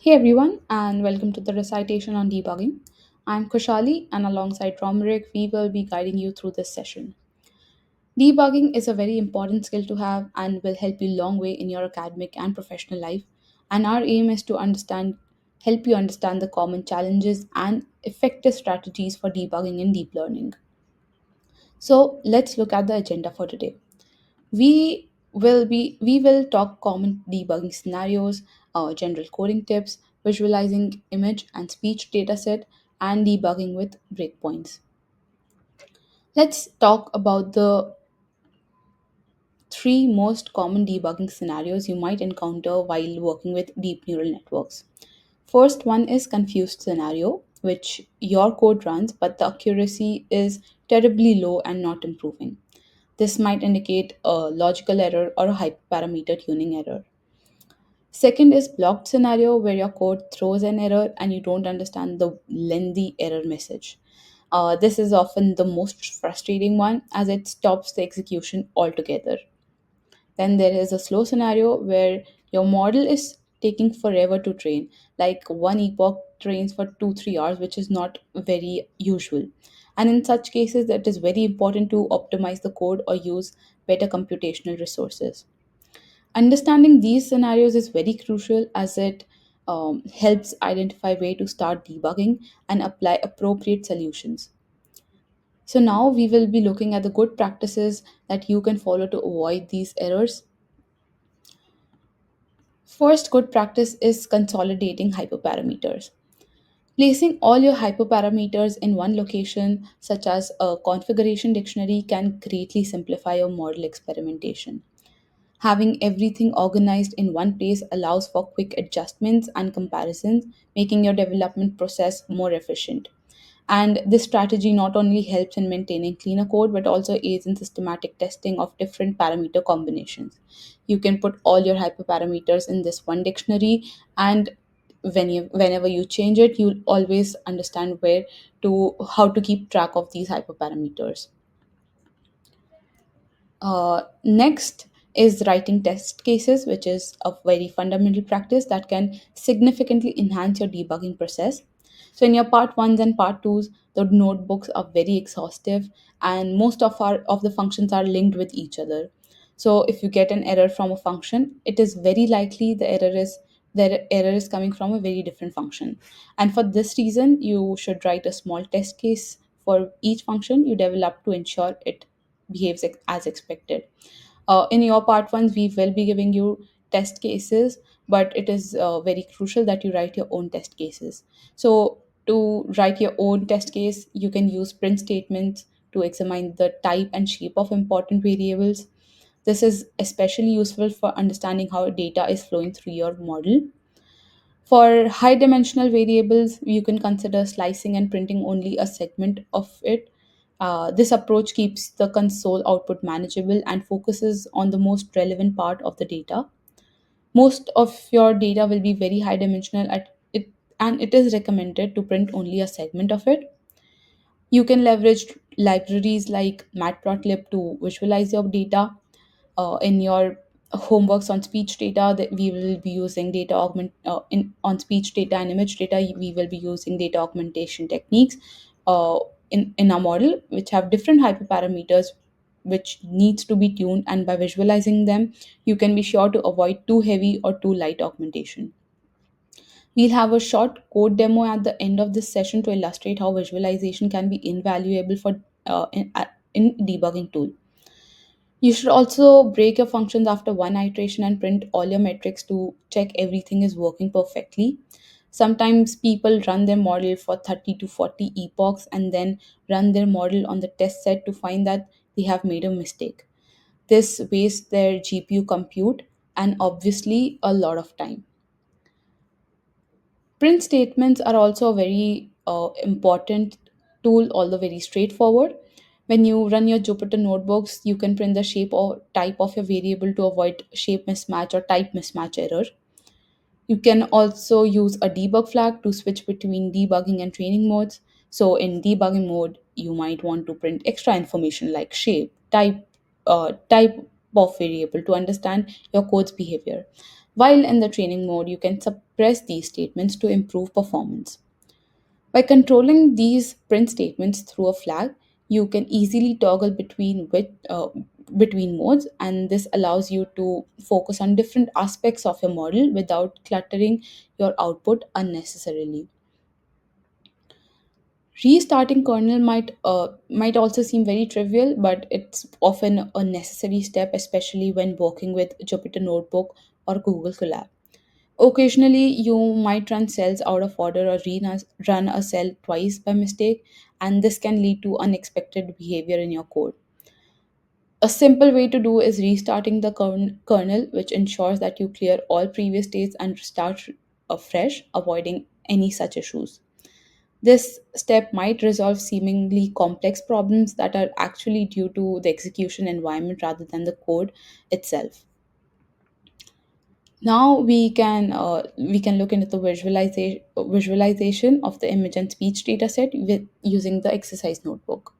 Hey everyone, and welcome to the recitation on debugging. I'm Kushali, and alongside Romerick, we will be guiding you through this session. Debugging is a very important skill to have and will help you long way in your academic and professional life. And our aim is to help you understand the common challenges and effective strategies for debugging in deep learning. So let's look at the agenda for today. We will talk common debugging scenarios, general coding tips, visualizing image and speech dataset, and debugging with breakpoints. Let's talk about the three most common debugging scenarios you might encounter while working with deep neural networks. First one is confused scenario, which your code runs but the accuracy is terribly low and not improving. This might indicate a logical error or a hyperparameter tuning error. Second is blocked scenario where your code throws an error and you don't understand the lengthy error message. This is often the most frustrating one as it stops the execution altogether. Then there is a slow scenario where your model is taking forever to train, like one epoch trains for 2 3 hours, which is not very usual. And in such cases, it is very important to optimize the code or use better computational resources. Understanding these scenarios is very crucial as it helps identify where to start debugging and apply appropriate solutions. So now we will be looking at the good practices that you can follow to avoid these errors. First good practice is consolidating hyperparameters. Placing all your hyperparameters in one location, such as a configuration dictionary, can greatly simplify your model experimentation. Having everything organized in one place allows for quick adjustments and comparisons, making your development process more efficient. And this strategy not only helps in maintaining cleaner code but also aids in systematic testing of different parameter combinations. You can put all your hyperparameters in this one dictionary, and whenever you change it, you'll always understand where to how to keep track of these hyperparameters. Next is writing test cases, which is a very fundamental practice that can significantly enhance your debugging process. So, in your part ones and part twos, the notebooks are very exhaustive, and most of the functions are linked with each other. So, if you get an error from a function, it is very likely the error is coming from a very different function. And for this reason, you should write a small test case for each function you develop to ensure it behaves as expected. In your part ones, we will be giving you test cases, but it is very crucial that you write your own test cases. So, to write your own test case, you can use print statements to examine the type and shape of important variables. This is especially useful for understanding how data is flowing through your model. For high dimensional variables, you can consider slicing and printing only a segment of it. This approach keeps the console output manageable and focuses on the most relevant part of the data. Most of your data will be very high dimensional at it, and it is recommended to print only a segment of it. You can leverage libraries like matplotlib to visualize your data. In your homeworks on speech data, that we will be using data augment in on speech data and image data, we will be using data augmentation techniques uh, in our model, which have different hyperparameters which needs to be tuned, and by visualizing them you can be sure to avoid too heavy or too light augmentation. We'll have a short code demo at the end of this session to illustrate how visualization can be invaluable for in debugging tool. You should also break your functions after one iteration and print all your metrics to check everything is working perfectly. Sometimes people run their model for 30 to 40 epochs and then run their model on the test set to find that they have made a mistake. This wastes their GPU compute and obviously a lot of time. Print statements are also a very important tool, although very straightforward. When you run your Jupyter notebooks, you can print the shape or type of your variable to avoid shape mismatch or type mismatch error. You can also use a debug flag to switch between debugging and training modes. So, in debugging mode, you might want to print extra information like shape, type of variable to understand your code's behavior. While in the training mode, you can suppress these statements to improve performance. By controlling these print statements through a flag, you can easily toggle between modes, and this allows you to focus on different aspects of your model without cluttering your output unnecessarily. Restarting kernel might also seem very trivial, but it's often a necessary step, especially when working with Jupyter Notebook or Google Colab. Occasionally, you might run cells out of order or run a cell twice by mistake, and this can lead to unexpected behavior in your code. A simple way to do is restarting the kernel, which ensures that you clear all previous states and start afresh, avoiding any such issues. This step might resolve seemingly complex problems that are actually due to the execution environment rather than the code itself. Now we can look into the visualization of the image and speech dataset with using the exercise notebook.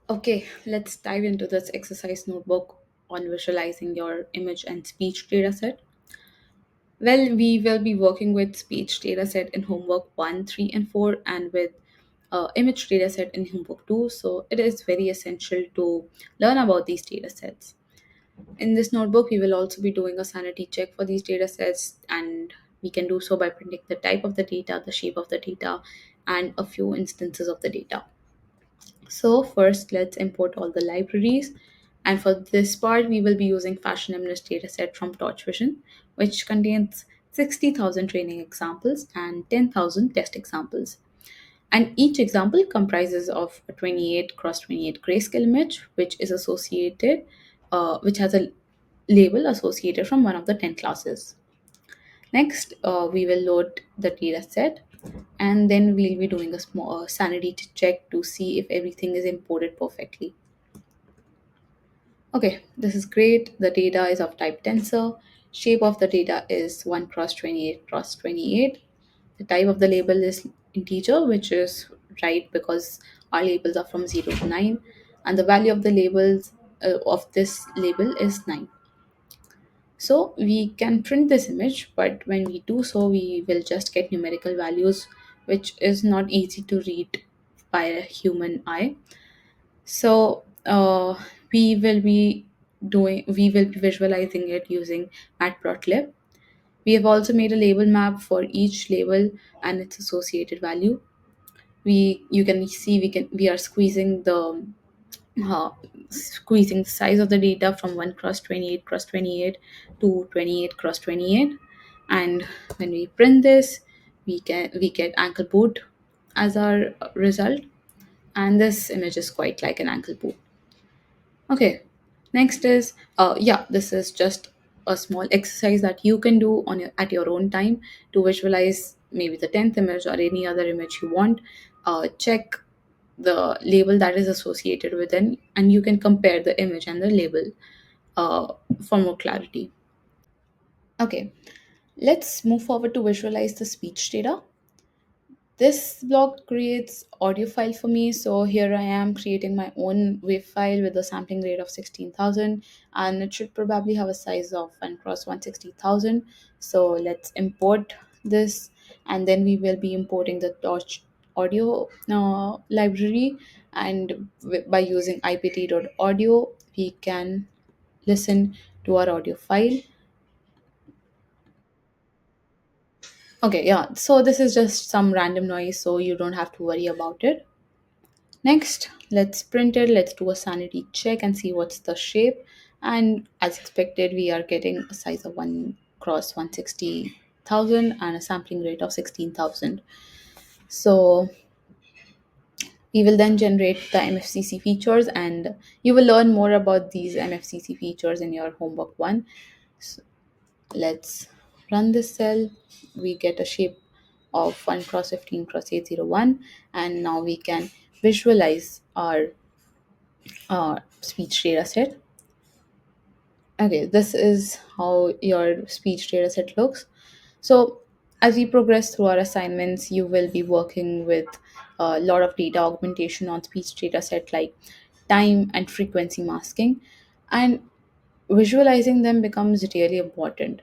Okay, let's dive into this exercise notebook on visualizing your image and speech dataset. Well, we will be working with speech dataset in homework 1, 3, and 4, and with image dataset in homework 2. So it is very essential to learn about these datasets. In this notebook, we will also be doing a sanity check for these datasets, and we can do so by printing the type of the data, the shape of the data, and a few instances of the data. So first, let's import all the libraries. And for this part, we will be using Fashion Image dataset from Torch Vision, which contains 60,000 training examples and 10,000 test examples. And each example comprises of a 28 cross 28 grayscale image, which has a label associated from one of the 10 classes. Next, we will load the data set, and then we'll be doing a small sanity check to see if everything is imported perfectly. Okay, this is great. The data is of type tensor. Shape of the data is 1 cross 28 cross 28. The type of the label is integer, which is right because our labels are from 0 to 9. And the value of the labels of this label is 9. So we can print this image, but when we do so, we will just get numerical values, which is not easy to read by a human eye. So we will be visualizing it using matplotlib. We have also made a label map for each label and its associated value. You can see we are uh, squeezing the size of the data from 1 cross 28 cross 28 to 28 cross 28, and when we print this, we get ankle boot as our result, and this image is quite like an ankle boot. Okay, next is yeah, this is just a small exercise that you can do at your own time to visualize maybe the 10th image or any other image you want. Check the label that is associated with it, and you can compare the image and the label uh, for more clarity. Okay, let's move forward to visualize the speech data. This block creates audio file for me. So here I am creating my own wave file with a sampling rate of 16,000, and it should probably have a size of 1 cross 160,000. So let's import this, and then we will be importing the Torch audio library, and by using ipt.audio, we can listen to our audio file. Okay, yeah, so this is just some random noise, so you don't have to worry about it. Next, let's print it. Let's do a sanity check and see what's the shape. And as expected, we are getting a size of 1 cross 160,000 and a sampling rate of 16,000. So we will then generate the MFCC features, and you will learn more about these MFCC features in your homework one. So let's run this cell. We get a shape of 1 cross 15 cross 801, and now we can visualize our speech data set. Okay, this is how your speech data set looks. So, as we progress through our assignments, you will be working with a lot of data augmentation on speech data set like time and frequency masking. And visualizing them becomes really important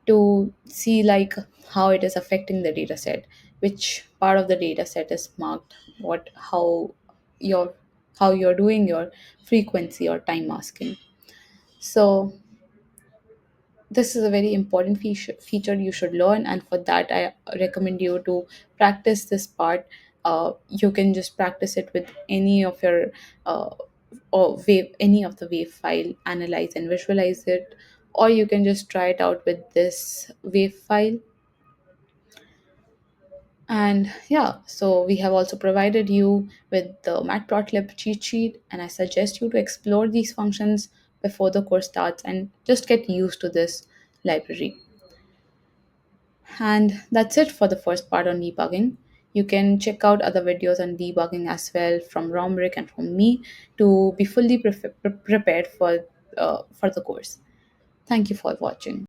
to see like how it is affecting the data set, which part of the data set is marked, what your how you're doing your frequency or time masking. So this is a very important feature you should learn, and for that I recommend you to practice this part. You can just practice it with any of your uh, or wave any of the wave file, analyze and visualize it, or you can just try it out with this wave file. And yeah, so we have also provided you with the matplotlib cheat sheet, and I suggest you to explore these functions before the course starts and just get used to this library. And that's it for the first part on debugging. You can check out other videos on debugging as well from Romric and from me to be fully prepared for the course. Thank you for watching.